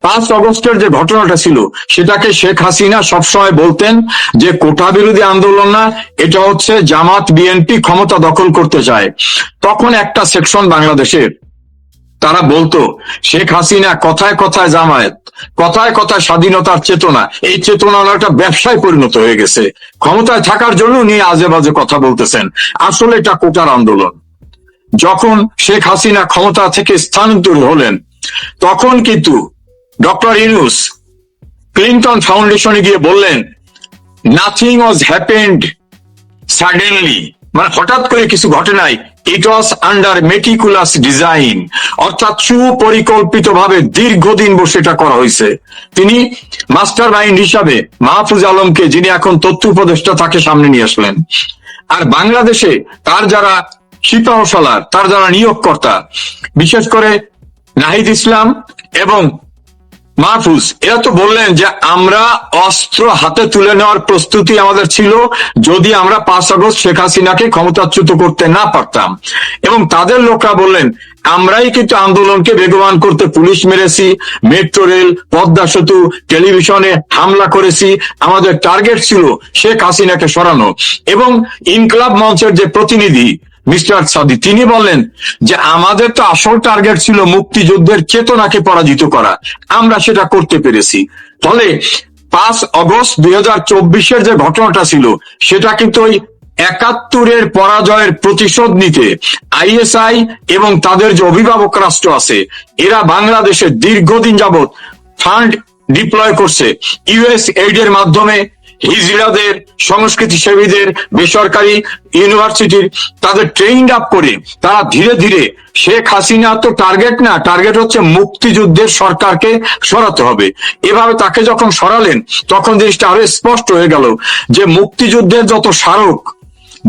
5 আগস্টের যে ঘটনাটা ছিল সেটাকে শেখ হাসিনা সবসময় বলতেন যে কোটা বিরোধী আন্দোলন না, এটা হচ্ছে জামাত বিএনপি ক্ষমতা দখল করতে চায়। তখন একটা সেকশন বাংলাদেশের তারা বলতো শেখ হাসিনা কথায় কথায় জামায়াত, কথায় কথায় স্বাধীনতার চেতনা, এই চেতনা একটা ব্যবসায় পরিণত হয়ে গেছে, ক্ষমতায় থাকার জন্য নিয়ে আজে বাজে কথা বলতেছেন। আসলে এটা কোটার আন্দোলন। যখন শেখ হাসিনা ক্ষমতা থেকে স্থানান্তর হলেন তখন কিন্তু ডক্টর ইউনূস ক্লিনটন ফাউন্ডেশনে গিয়ে বললেন নাথিং ওয়াজ হ্যাপেন্ড সাডেনলি, মানে হঠাৎ করে কিছু ঘটে নাই, ইট ওয়াজ আন্ডার মেটিকুলাস ডিজাইন, অর্থাৎ সুপরিকল্পিত ভাবে দীর্ঘদিন বসে এটা করা হয়েছে। তিনি মাস্টার মাইন্ড হিসাবে মাহফুজ আলমকে, যিনি এখন তথ্য উপদেষ্টা, তাকে সামনে নিয়ে আসলেন। আর বাংলাদেশে তার যারা সিপাহসালার, তার যারা নিয়োগকর্তা, বিশেষ করে নাহিদ ইসলাম এবং মাহফুজ, এরা তো বললেন যে আমরা অস্ত্র হাতে তুলে নেওয়ার প্রস্তুতি আমাদের ছিল যদি আমরা 5 আগস্ট শেখ হাসিনাকে ক্ষমতাচ্যুত করতে না পারতাম। এবং তাদের লোকরা বললেন আমরাই কিন্তু আন্দোলনকে বেগবান করতে পুলিশ মেরেছি, মেট্রো রেল, পদ্মা সেতু, টেলিভিশনে হামলা করেছি, আমাদের টার্গেট ছিল শেখ হাসিনাকে সরানো। এবং ইনকলাব মঞ্চের যে প্রতিনিধি মিস্টার সাদি, তিনি বললেন যে আমাদের তো আসল টার্গেট ছিল মুক্তিযুদ্ধের চেতনাকে পরাজিত করা, আমরা সেটা করতে পেরেছি। ফলে 5 আগস্ট 2024-এর যে ঘটনাটা ছিল সেটা কিন্তু ওই 71-এর পরাজয়ের প্রতিশোধ নিতে আইএসআই এবং তাদের যে অভিভাবক রাষ্ট্র আছে এরা বাংলাদেশে দীর্ঘদিন যাবৎ ফান্ড ডিপ্লয় করছে। ইউএস এইডের মাধ্যমে হিজড়াদের, সংস্কৃতি সেবীদের, বেসরকারি ইউনিভার্সিটির তাদের ট্রেনিং আপ করে তারা ধীরে ধীরে, শেখ হাসিনা তো টার্গেট না, টার্গেট হচ্ছে মুক্তিযুদ্ধের সরকারকে সরাতে হবে। এভাবে তাকে যখন সরালেন তখন জিনিসটা আরো স্পষ্ট হয়ে গেল যে মুক্তিযুদ্ধের যত স্মারক,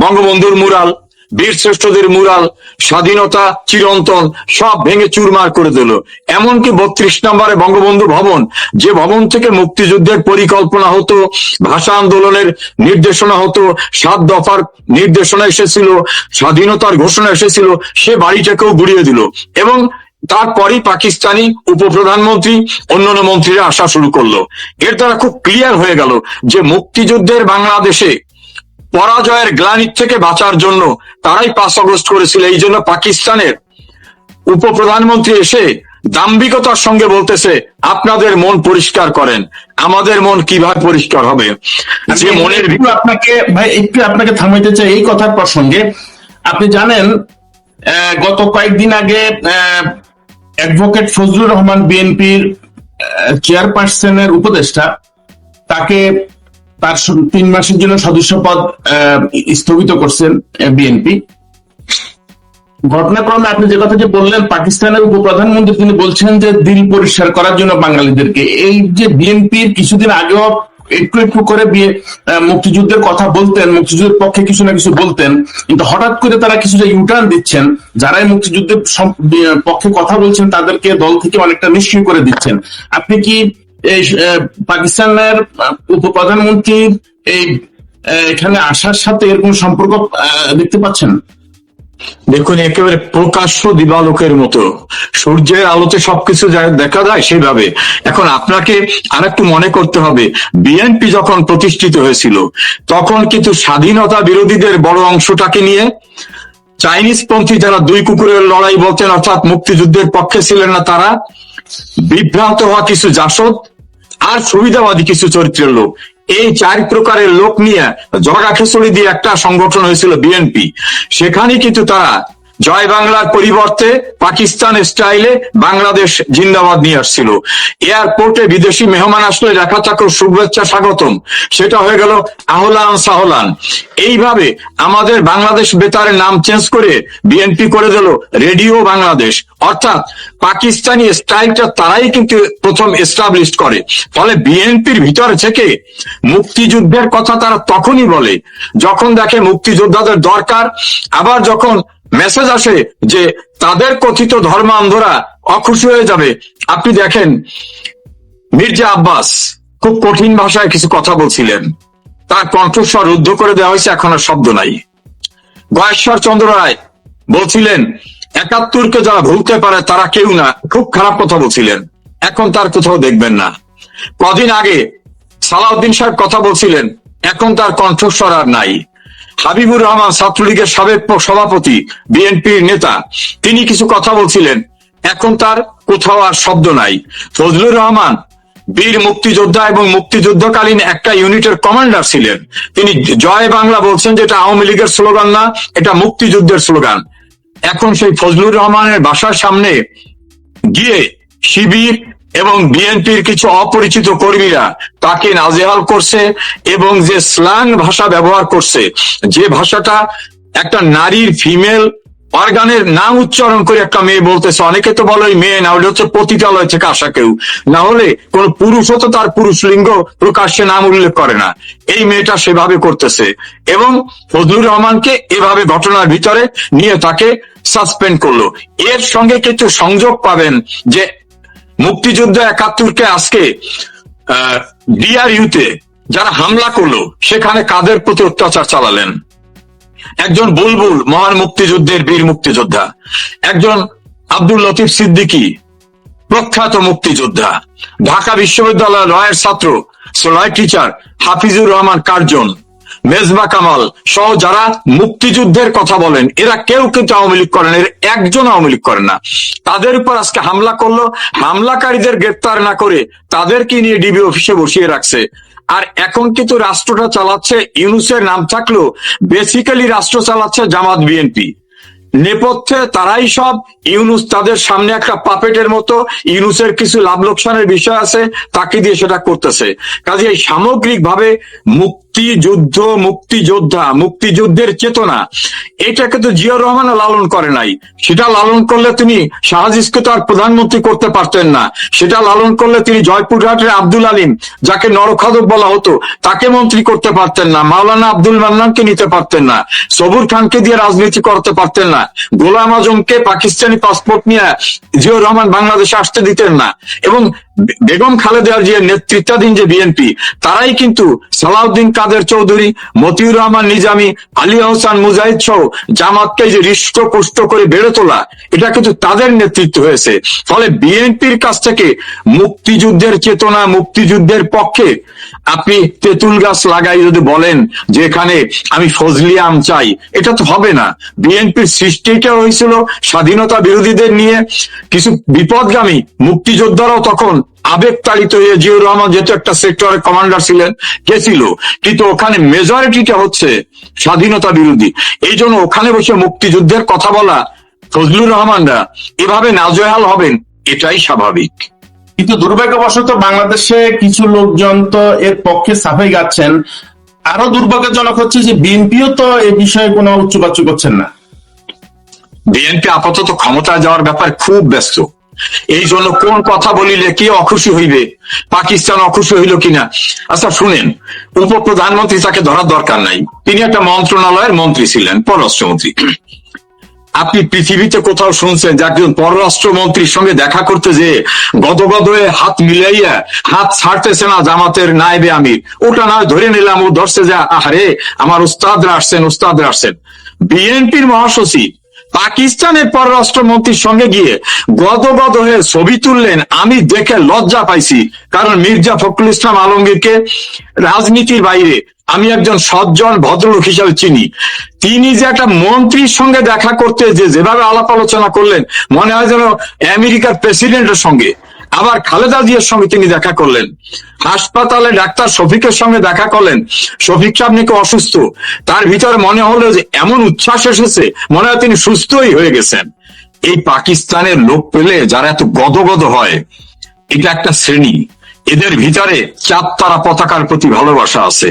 বঙ্গবন্ধুর মুরাল, বীর শ্রেষ্ঠদের মুরাল, স্বাধীনতা চিরন্তন, সব ভেঙে চুরমার করে দিল। এমনকি 32 নম্বরে বঙ্গবন্ধু ভবন, যে ভবন থেকে মুক্তিযুদ্ধের পরিকল্পনা হতো, ভাষা আন্দোলনের নির্দেশনা হতো, 7 দফার নির্দেশনা এসেছিল, স্বাধীনতার ঘোষণা এসেছিল, সে বাড়িটাকেও গুড়িয়ে দিল। এবং তারপরই পাকিস্তানি উপপ্রধানমন্ত্রী, অন্যান্য মন্ত্রীরা আসা শুরু করলো। এর দ্বারা খুব ক্লিয়ার হয়ে গেল যে মুক্তিযুদ্ধের বাংলাদেশে পরাজয়ের গ্লানি থেকে বাঁচার জন্য তারাই 5 আগস্ট করেছিল। এই জন্য পাকিস্তানের উপপ্রধানমন্ত্রী এসে দাম্ভিকতার সঙ্গে বলতেছে আপনাদের মন পরিষ্কার করেন, আমাদের মন কিভাবে পরিষ্কার হবে? যে মনের আপনাকে থামাইতে চাই এই কথার প্রসঙ্গে। আপনি জানেন গত কয়েকদিন আগে অ্যাডভোকেট ফজলুর রহমান, বিএনপির চেয়ারপারসনের উপদেষ্টা, তাকে তার 3 মাসের জন্য সদস্য পদ স্থগিত করছেন বিএনপি। ঘটনাক্রমে আপনি যে কথা যে বললেন, পাকিস্তানের উপপ্রধানমন্ত্রী তিনি বলছেন যে দিল পরিষ্কার করার জন্য বাঙালিদেরকে। এই যে বিএনপির কিছুদিন আগেও একটু একটু করে মুক্তিযুদ্ধের কথা বলতেন, মুক্তিযুদ্ধের পক্ষে কিছু না কিছু বলতেন, কিন্তু হঠাৎ করে তারা কিছুটা ইউটার্ন দিচ্ছেন। যারাই মুক্তিযুদ্ধের পক্ষে কথা বলছেন তাদেরকে দল থেকে অনেকটা নিষ্ক্রিয় করে দিচ্ছেন। আপনি কি পাকিস্তানের উপপ্রধানমন্ত্রীর এই এখানে আসার সাথে এরকম সম্পর্ক দেখতে পাচ্ছেন? দেখুন, একেবারে প্রকাশ্য দিবালোকের মতো সূর্যের আলোতে সবকিছু দেখা যায় সেভাবে। এখন আপনাকে আরেকটু মনে করতে হবে, বিএনপি যখন প্রতিষ্ঠিত হয়েছিল তখন কিন্তু স্বাধীনতা বিরোধীদের বড় অংশটাকে নিয়ে চাইনিজ পন্থী যারা 2 কুকুরের লড়াই বলতেন, অর্থাৎ মুক্তিযুদ্ধের পক্ষে ছিলেন না, তারা, বিভ্রান্ত হওয়া কিছু জাসদ আর সুবিধাবাদী কিছু চরিত্রের লোক, এই 4 প্রকারের লোক নিয়ে জগা খিচুড়ি দিয়ে একটা সংগঠন হয়েছিল বিএনপি। সেখানে কিন্তু তারা জয় বাংলার পরিবর্তে পাকিস্তান স্টাইলে বাংলাদেশ জিন্দাবাদ নিয়ে আসছিল। এয়ারপোর্টে বিদেশি মেহমান আসলে লেখা থাকো শুভেচ্ছা স্বাগতম, সেটা হয়ে গেল আহলান সাহলান। এইভাবে আমাদের বাংলাদেশ বেতারের নাম চেঞ্জ করে বিএনপি করে দিল রেডিও বাংলাদেশ। অর্থাৎ পাকিস্তানি স্টাইলটা তারাই কিন্তু প্রথম এস্টাবলিশ করে। ফলে বিএনপির ভিতরে থেকে মুক্তিযুদ্ধের কথা তারা তখনই বলে যখন দেখে মুক্তিযোদ্ধাদের দরকার। আবার যখন মেসেজ আসে যে তাদের কথিত ধর্মান্ধরা অখুশি হয়ে যাবে, আপনি দেখেন মির্জা আব্বাস খুব কঠিন ভাষায় কিছু কথা বলছিলেন, তার কণ্ঠস্বর রুদ্ধ করে দেওয়া হয়েছে, এখন আর শব্দ নাই। গয়েশ্বর চন্দ্র রায় বলছিলেন 71কে যারা ভুলতে পারে তারা কেউ না, খুব খারাপ কথা বলছিলেন। এখন তার কোথাও দেখবেন না। কদিন আগে সালাউদ্দিন সাহেব কথা বলছিলেন, এখন তার কণ্ঠস্বর আর নাই। হাবিবুর রহমান ছাত্রলীগের সাবেক সভাপতি, বিএনপির নেতা, তিনি কিছু কথা বলছিলেন, এখন তার কোথাও আর শব্দ নাই। ফজলুর রহমান বীর মুক্তিযোদ্ধা এবং মুক্তিযুদ্ধকালীন একটা ইউনিটের কমান্ডার ছিলেন, তিনি জয় বাংলা বলছেন যে এটা আওয়ামী লীগের স্লোগান না, এটা মুক্তিযুদ্ধের স্লোগান। এখন সেই ফজলুর রহমানের বাসার সামনে গিয়ে শিবির এবং বিএনপির কিছু অপরিচিত কর্মীরা তাকে নাজেহাল করছে এবং যে স্ল্যাং ভাষা ব্যবহার করছে, যে ভাষাটা একটা নারীর ফিমেল অর্গানের নাম উচ্চারণ করে একটা মেয়ে বলতেছে, অনেকে তো বলে ওই মেয়ে না, ওটা হচ্ছে পতিতালয় থেকে আসা কেউ, না হলে কোন পুরুষ হতো তার পুরুষ লিঙ্গ প্রকাশ্যে নাম উল্লেখ করে না, এই মেয়েটা সেভাবে করতেছে এবং ফজলুর রহমানকে এভাবে ঘটনার ভিতরে নিয়ে তাকে সাসপেন্ড করলো। এর সঙ্গে কিছু সংযোগ পাবেন যে মুক্তিযুদ্ধ ৭১-কে আজকে ডিআরইউতে যারা হামলা করলো সেখানে কাদের প্রতি অত্যাচার চালালেন? একজন বুলবুল মহান মুক্তিযুদ্ধের বীর মুক্তিযোদ্ধা, একজন আব্দুল লতিফ সিদ্দিকী প্রখ্যাত মুক্তিযোদ্ধা, ঢাকা বিশ্ববিদ্যালয়ের লয়ের ছাত্র লয় টিচার হাফিজুর রহমান কার্জন, মেজবা কামাল সহ যারা মুক্তিযুদ্ধের কথা বলেন, এরা কেউ কিন্তু আওয়ামী লীগ করেন, এর একজন আওয়ামী লীগ করেন না। তাদের উপর আজকে হামলা করলো, হামলাকারীদের গ্রেপ্তার না করে তাদেরকে নিয়ে ডিবি অফিসে বসিয়ে রাখছে। আর এখন কিন্তু রাষ্ট্রটা চালাচ্ছে, ইউনূসের নাম থাকলেও বেসিক্যালি রাষ্ট্র চালাচ্ছে জামাত বিএনপি। নেপথ্যে তারাই সব, ইউনূস তাদের সামনে একটা পাপেটের মতো, ইউনূসের কিছু লাভ লোকসানের বিষয় আছে, তাকে দিয়ে সেটা করতেছে। কাজে এই সামগ্রিকভাবে মুক্তিযুদ্ধ, মুক্তিযোদ্ধা, মুক্তিযুদ্ধের চেতনা, এটা কিন্তু জিয়াউর রহমান লালন করে নাই। সেটা লালন করলে তিনি শাহজিজকে তো আর প্রধানমন্ত্রী করতে পারতেন না, সেটা লালন করলে তিনি জয়পুরহাটের আব্দুল আলিম, যাকে নরখাদক বলা হতো, তাকে মন্ত্রী করতে পারতেন না, মাওলানা আব্দুল মান্নানকে নিতে পারতেন না, সবুর খানকে দিয়ে রাজনীতি করতে পারতেন না, গোলাম আজমকে পাকিস্তানি পাসপোর্ট নিয়ে জিয়াউর রহমান বাংলাদেশে আসতে দিতেন না, এবং বেগম খালেদা জিয়ার নেতৃত্বাধীন যে বিএনপি, তারাই কিন্তু সালাউদ্দিন কাদের চৌধুরী, মতিউর রহমান নিজামী, আলী আহসান মুজাহিদ সহ জামাতকে যে হৃষ্টপুষ্ট করে বেড়ে তোলা, এটা কিন্তু তাদের নেতৃত্ব হয়েছে। ফলে বিএনপির কাছ থেকে মুক্তিযুদ্ধের চেতনা, মুক্তিযুদ্ধের পক্ষে আপনি তেঁতুল গাছ লাগাই যদি বলেন যে এখানে আমি ফজলি আম চাই, এটা তো হবে না। বিএনপির সৃষ্টিটা হয়েছিল স্বাধীনতা বিরোধীদের নিয়ে, কিছু বিপদগামী মুক্তিযোদ্ধারাও তখন আবেগ তাড়িত হয়ে, জিয়াউর রহমান যেহেতু একটা সেক্টরের কমান্ডার ছিলেন, গেছিল, কিন্তু ওখানে মেজরিটিটা হচ্ছে স্বাধীনতা বিরোধী। এই জন্য ওখানে বসে মুক্তিযুদ্ধের কথা বলা, ফজলুর রহমানরা এভাবে নাজেহাল হবেন, এটাই স্বাভাবিক। কিন্তু দুর্ভাগ্যবশত বাংলাদেশে কিছু লোকজন তো এর পক্ষে সাফাই গাচ্ছেন। আরো দুর্ভাগ্যজনক হচ্ছে যে বিএনপিও তো এ বিষয়ে কোনো উচ্চবাচ্য করছেন না। বিএনপি আপাতত ক্ষমতায় যাওয়ার ব্যাপারে খুব ব্যস্ত। এই জন্য কোন কথা বলিলে কে অখুশি হইবে, পাকিস্তান অখুশি হইল কিনা। আচ্ছা শুনেন, উপপ্রধানমন্ত্রী তাকে ধরার দরকার নাই, তিনি একটা মন্ত্রণালয়ের মন্ত্রী ছিলেন, পররাষ্ট্রমন্ত্রী। আপনি পৃথিবীতে কোথাও শুনছেন যে একজন পররাষ্ট্রমন্ত্রীর সঙ্গে দেখা করতে যে গদগদ হয়ে হাত মিলাইয়া হাত ছাড়তেছে না জামাতের নায়েবে আমির, ওটা না ধরে নিলাম, ও ধরছে যে আহারে আমার উস্তাদরা আসছেন, উস্তাদরা আসছেন। বিএনপির মহাসচিব পাকিস্তানের পররাষ্ট্রমন্ত্রীর সঙ্গে গিয়ে গদগদ হয়ে ছবি তুললেন, আমি দেখে লজ্জা পাইছি। কারণ মির্জা ফখরুল ইসলাম আলমগীরকে রাজনীতির বাইরে আমি একজন সজ্জন ভদ্রলোক হিসাবে চিনি, তিনি যে একটা মন্ত্রীর সঙ্গে দেখা করতে যেভাবে আলাপ আলোচনা করলেন, মনে হয় যেন আমেরিকার প্রেসিডেন্টের সঙ্গে। আবার খালেদা জিয়ার সঙ্গে তিনি দেখা করলেন, হাসপাতালে ডাক্তার শফিকের সঙ্গে দেখা করলেন, শফিক সাহেব নাকি অসুস্থ, তার ভিতরে মনে হলো যে এমন উচ্ছ্বাস এসেছে, মনে হয় তিনি সুস্থই হয়ে গেছেন। এই পাকিস্তানের লোক পেলে যারা এত গদগদ হয়, এটা একটা শ্রেণী, এদের ভিতরে চাঁদ তারা পতাকার প্রতি ভালোবাসা আছে।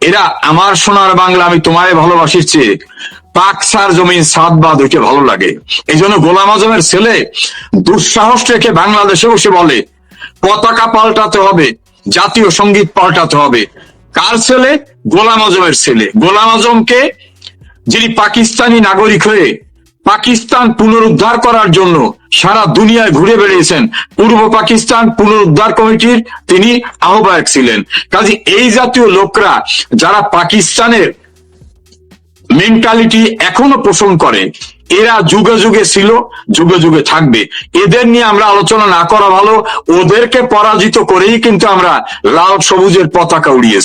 এরা আমার সোনার বাংলা আমি তোমায় ভালোবাসির চেয়ে পাক সার জমিন সাদবাদ ওইটা ভালো লাগে। এই জন্য গোলাম আজমের ছেলে দুঃসাহস রেখে বাংলাদেশে বসে বলে পতাকা পাল্টাতে হবে, জাতীয় সঙ্গীত পাল্টাতে হবে। কার ছেলে? গোলাম আজমের ছেলে। গোলাম আজমকে, যিনি পাকিস্তানি নাগরিক হয়ে পাকিস্তান পুনরুদ্ধার করার জন্য সারা দুনিয়ায় ঘুরে বেড়িয়েছেন, পূর্ব পাকিস্তান পুনরুদ্ধার কমিটির তিনি আহ্বায়ক ছিলেন। কাজে এই জাতীয় লোকরা যারা পাকিস্তানের মেন্টালিটি এখনো পোষণ করে, এরা যুগে যুগে ছিল, যুগে যুগে থাকবে। এদের নিয়ে আমরা আলোচনা না করা ভালো। ওদেরকে পরাজিত করেই কিন্তু আমরা লাল সবুজের পতাকা উড়িয়েছি।